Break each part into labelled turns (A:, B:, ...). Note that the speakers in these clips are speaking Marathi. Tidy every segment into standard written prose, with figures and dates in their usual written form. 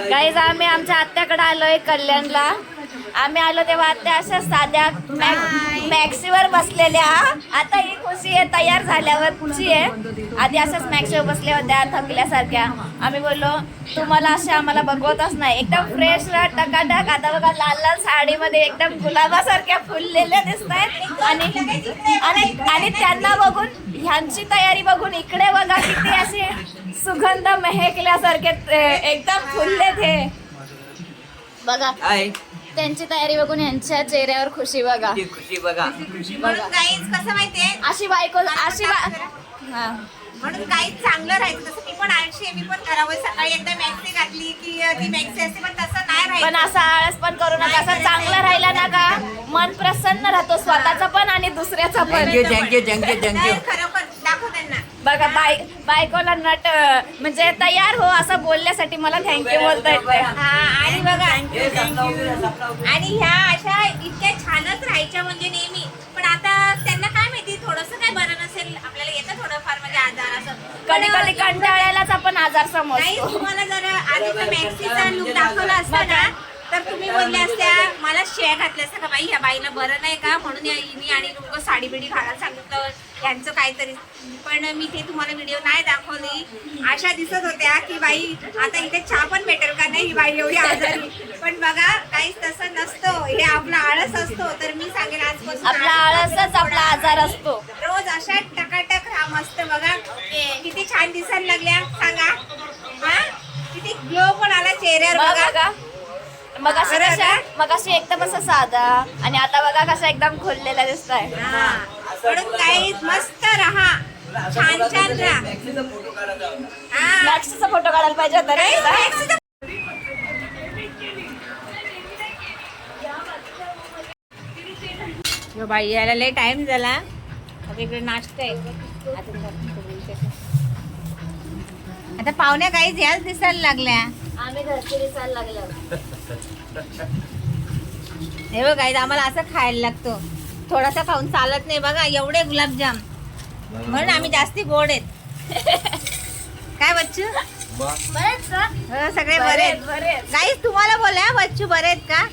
A: गाईज आम्ही आमच्या आत्याकडे आलोय कल्याणला. आम्ही आलो तेव्हा आत्या अशा साध्या मॅक्सीवर बसलेल्या. आता ही खुशी आहे तयार झाल्यावर खुशी आहे. आधी अशाच मॅक्सीवर बसल्या होत्या थकल्यासारख्या. आम्ही बोललो तुम्हाला असे आम्हाला बघवतच नाही, एकदम फ्रेश टकाटक. आता बघा लाल लाल साडीमध्ये एकदम गुलाबासारख्या फुललेल्या दिसत आहेत. आणि त्यांना बघून ह्यांची तयारी बघून इकडे बघा किती असे सुगंध महकल्यासारखे एकदम फुलले ते बघा. त्यांची तयारी बघून यांच्या चेहऱ्यावर खुशी बघा.
B: खुशी बघा.
C: कसं माहितीये
A: अशी बायको अशी
C: म्हणून काही चांगलं राहायचं. तसं मी पण आळशी, मी पण करावं. सकाळी एकदा मॅक्सी घातली की ती मॅक्सी असते, पण तसं नाही राहायचं.
A: पण असा आळस पण करू नका. असं चांगलं राहिला ना का मन प्रसन्न राहतो, स्वतःचा पण आणि दुसऱ्याचा पण.
C: खरोखर दाखव त्यांना
A: बघा बायकोला नट म्हणजे तयार हो असं बोलण्यासाठी मला थँक्यू बोलता येते.
C: आणि बघा आणि ह्या अशा इतक्या छानच राहायच्या म्हणजे नेहमी. पण आता त्यांना काय माहिती थोडंसं काय बरं नसेल, आपल्याला येतं थोडंफार म्हणजे आजार असं.
A: कधी कधी कंटाळ्यालाच आपण आजार
C: नाही,
A: समजतो.
C: तुम्हाला जर आधीचा मॅक्सीचा लुक दाखवला असता ना तर तुम्ही बोलल्या असत्या मला शिया घातल्या असत्या का बाई ह्या बाईला बरं नाही का म्हणून हिनी आणि लोक साडी बिडी घालायला सांगितलं यांचं काहीतरी. पण मी ते तुम्हाला व्हिडिओ नाही दाखवली. अशा दिसत होत्या की बाई आता इथे चहा पण भेटेल का नाही, ही बाई एवढी आजारी. पण बघा काहीच तसं नसतं, हे आपला आळस असतो. तर मी सांगेन आजपासून
A: आपला आळसच आपला आजार असतो.
C: रोज अशा टकाटक राहा मस्त. बघा किती छान दिसायला लागल्या सांगा. हा किती ग्लो पण आला चेहऱ्यावर बघा.
A: मग अशी एकदम असं साधा आणि आता बघा कसा एकदम खोललेला दिसताय.
C: म्हणून काही मस्त राहा, छान छान राहा.
A: मॅक्सीचा फोटो काढायला पाहिजे होता रे.
C: बाई यायला लय टाइम झाला. इकडे नाश्ता आहे. आता पाहुण्या काहीच याच दिसायला लागल्या.
A: आम्ही घरचे दिसायला लागलो.
C: हे बघ गाईज आम्हाला असं खायला लागतो. थोडासा खाऊन चालत नाही. बघा एवढे गुलाबजाम म्हणून आम्ही जास्ती गोड आहेत. काय बच्चू सगळे बरे आहेत. गाईज तुम्हाला बोला बच्चू बरे आहेत का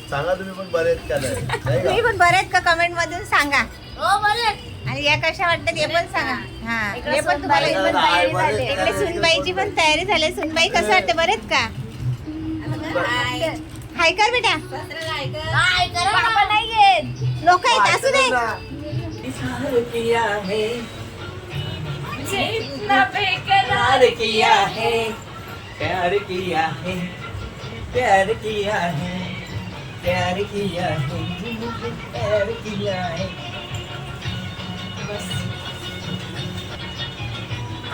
D: सांगा तुम्ही पण बरे आहेत का नाही?
C: तुम्ही पण बरे आहेत का कमेंट मधून सांगा.
A: हो बरे.
C: आणि या कशा वाटतात हे पण सांगा. हा हे पण तुम्हाला
A: सुनबाई पण तयारी झाली.
C: इकडे सुनबाईची पण तयारी झाली. सुनबाई कसं वाटते बरे आहेत का? हाय कर बेटा.
A: बाबा नाही घेत.
C: लोक आहेत असू दे.
B: प्यार किया है,
A: जितना बेकरार
B: प्यार किया है, प्यार किया है, प्यार किया है, प्यार किया है, प्यार किया है.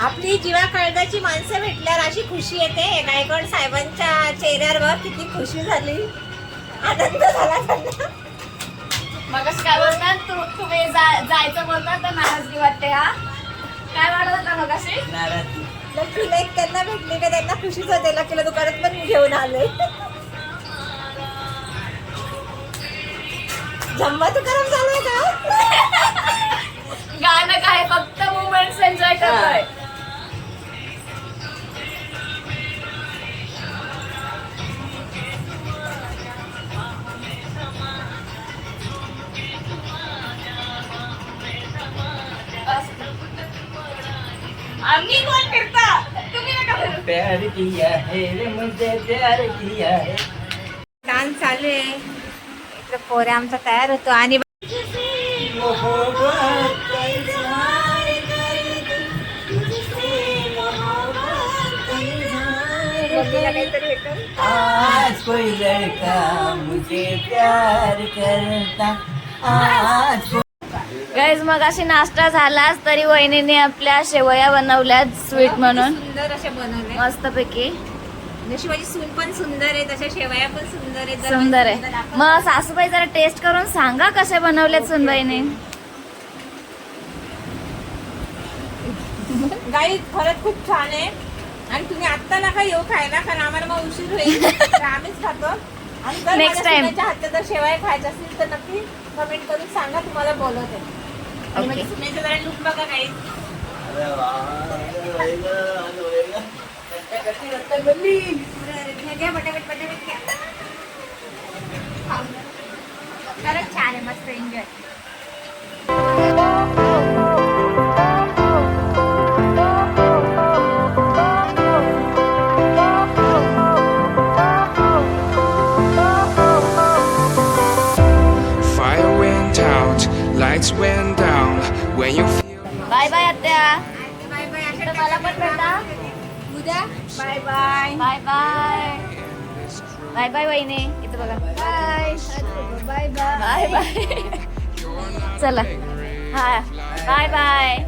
C: आपली जीवा काळजाची माणसं भेटल्यावर अशी खुशी येते. गायकवाड साहेबांच्या चेहऱ्यावर किती खुशी झाली, आनंद झाला त्यांना.
A: मग काय बोलतात तुम्ही जायचं बोलतात तर नाराजगी वाटते. हा काय वाटत होता मग अशी
B: नाराजी.
C: लकीला एक त्यांना भेटली का त्यांना खुशीच होते. लकीला दुकानात पण घेऊन आले. जम्मा तुकाराम झालंय का?
A: गाणं काय फक्त मुमेंट्स एन्जॉय करतोय. आम्ही कोण फिरता तुम्ही नका फिरू.
B: प्यार किया है रे मुझे, प्यार किया है.
C: डान्स चालू आहे. इकडे पोऱ्या आमचा तयार होतो आणि
B: आज कोई लड़का मुझे प्यार करता. आज
A: गाईज मग अशी नाश्ता झालाच तरी वहिनीने आपल्या शेवया बनवल्यात स्वीट म्हणून
C: सुंदर असे बनवले
A: मस्तपैकी.
C: जशी माझी सून पण सुंदर आहे तशा शेवया पण सुंदर आहेत.
A: सुंदर आहे. मग सासूबाई जरा टेस्ट करून सांगा कसे बनवलेत सुनबाईने.
C: गाई खरंच खूप छान आहे. आणि तुम्ही आत्ता नका येऊ खायला कारण आम्हाला मग उशीर होईल. तर आम्हीच खातो. आणि जर
A: Next
C: माझ्या
A: time.
C: सुनेच्या हातच्या जर शेवया खायच्या असतील तर नक्की कमेंट करून सांगा. तुम्हाला बोलवते. आणि माझ्या सुनेचं जरा लुक बघा काही.
D: अरे वा, अरे वेगळं, अरे वेगळं.
C: घ्या पटापट पटापट घ्या. खरंच छान आहे, मस्त enjoy.
E: Fire went out, lights went down. When you feel
A: bye bye आत्या.
C: Bye bye.
A: इकडं मला पण भेटा.
C: उद्या bye bye.
A: Bye bye. Bye bye वहिनी. इथं बघा.
C: Bye bye
A: bye bye. चला. हा बाय बाय.